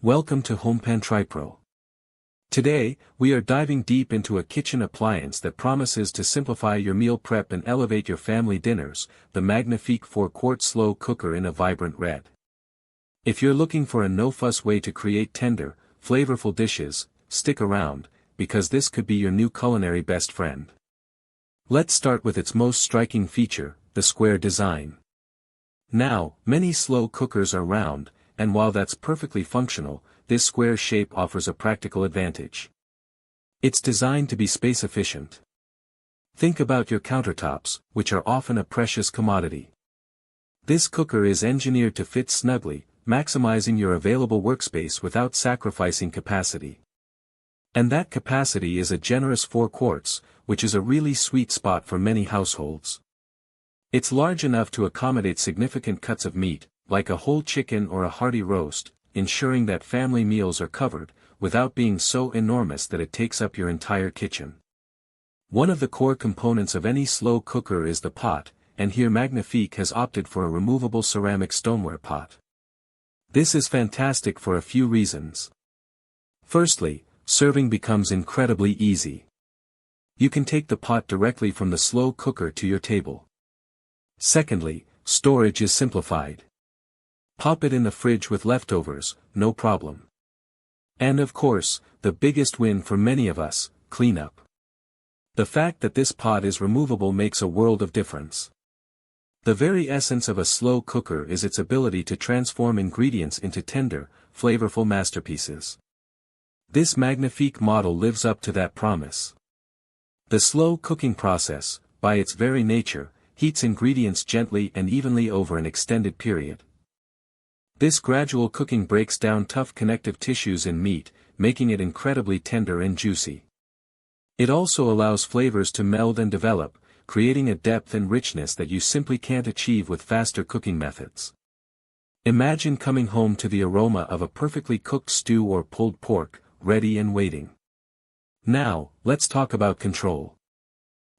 Welcome to HomePan TriPro. Today, we are diving deep into a kitchen appliance that promises to simplify your meal prep and elevate your family dinners, the MAGNIFIQUE 4-Quart slow cooker in a vibrant red. If you're looking for a no-fuss way to create tender, flavorful dishes, stick around, because this could be your new culinary best friend. Let's start with its most striking feature, the square design. Now, many slow cookers are round, and while that's perfectly functional, this square shape offers a practical advantage. It's designed to be space efficient. Think about your countertops, which are often a precious commodity. This cooker is engineered to fit snugly, maximizing your available workspace without sacrificing capacity. And that capacity is a generous 4 quarts, which is a really sweet spot for many households. It's large enough to accommodate significant cuts of meat, like a whole chicken or a hearty roast, ensuring that family meals are covered, without being so enormous that it takes up your entire kitchen. One of the core components of any slow cooker is the pot, and here MAGNIFIQUE has opted for a removable ceramic stoneware pot. This is fantastic for a few reasons. Firstly, serving becomes incredibly easy. You can take the pot directly from the slow cooker to your table. Secondly, storage is simplified. Pop it in the fridge with leftovers, no problem. And of course, the biggest win for many of us, cleanup. The fact that this pot is removable makes a world of difference. The very essence of a slow cooker is its ability to transform ingredients into tender, flavorful masterpieces. This MAGNIFIQUE model lives up to that promise. The slow cooking process, by its very nature, heats ingredients gently and evenly over an extended period. This gradual cooking breaks down tough connective tissues in meat, making it incredibly tender and juicy. It also allows flavors to meld and develop, creating a depth and richness that you simply can't achieve with faster cooking methods. Imagine coming home to the aroma of a perfectly cooked stew or pulled pork, ready and waiting. Now, let's talk about control.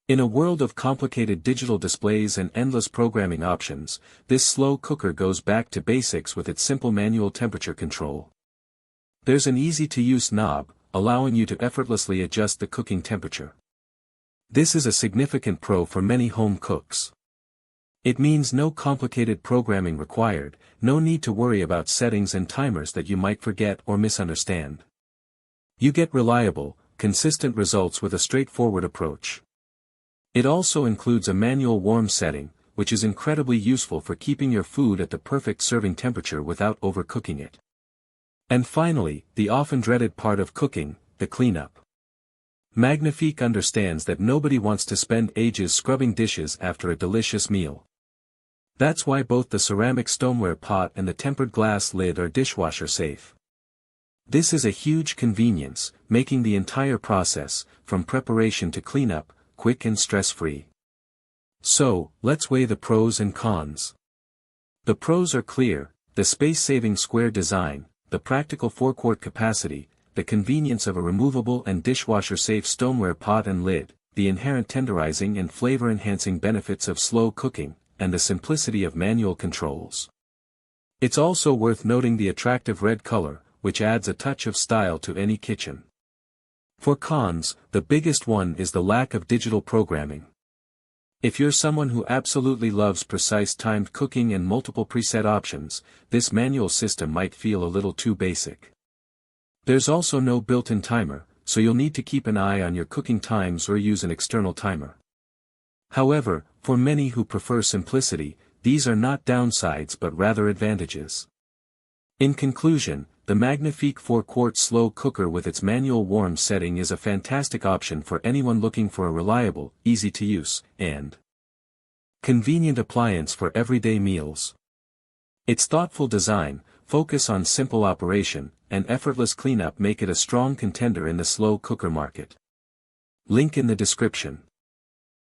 In a world of complicated digital displays and endless programming options, this slow cooker goes back to basics with its simple manual temperature control. There's an easy-to-use knob, allowing you to effortlessly adjust the cooking temperature. This is a significant pro for many home cooks. It means no complicated programming required, no need to worry about settings and timers that you might forget or misunderstand. You get reliable, consistent results with a straightforward approach. It also includes a manual warm setting, which is incredibly useful for keeping your food at the perfect serving temperature without overcooking it. And finally, the often dreaded part of cooking, the cleanup. MAGNIFIQUE understands that nobody wants to spend ages scrubbing dishes after a delicious meal. That's why both the ceramic stoneware pot and the tempered glass lid are dishwasher safe. This is a huge convenience, making the entire process, from preparation to cleanup, quick and stress-free. So, let's weigh the pros and cons. The pros are clear: the space-saving square design, the practical 4-quart capacity, the convenience of a removable and dishwasher-safe stoneware pot and lid, the inherent tenderizing and flavor-enhancing benefits of slow cooking, and the simplicity of manual controls. It's also worth noting the attractive red color, which adds a touch of style to any kitchen. For cons, the biggest one is the lack of digital programming. If you're someone who absolutely loves precise timed cooking and multiple preset options, this manual system might feel a little too basic. There's also no built-in timer, so you'll need to keep an eye on your cooking times or use an external timer. However, for many who prefer simplicity, these are not downsides but rather advantages. In conclusion, the MAGNIFIQUE 4-Quart slow cooker with its manual warm setting is a fantastic option for anyone looking for a reliable, easy-to-use, and convenient appliance for everyday meals. Its thoughtful design, focus on simple operation, and effortless cleanup make it a strong contender in the slow cooker market. Link in the description.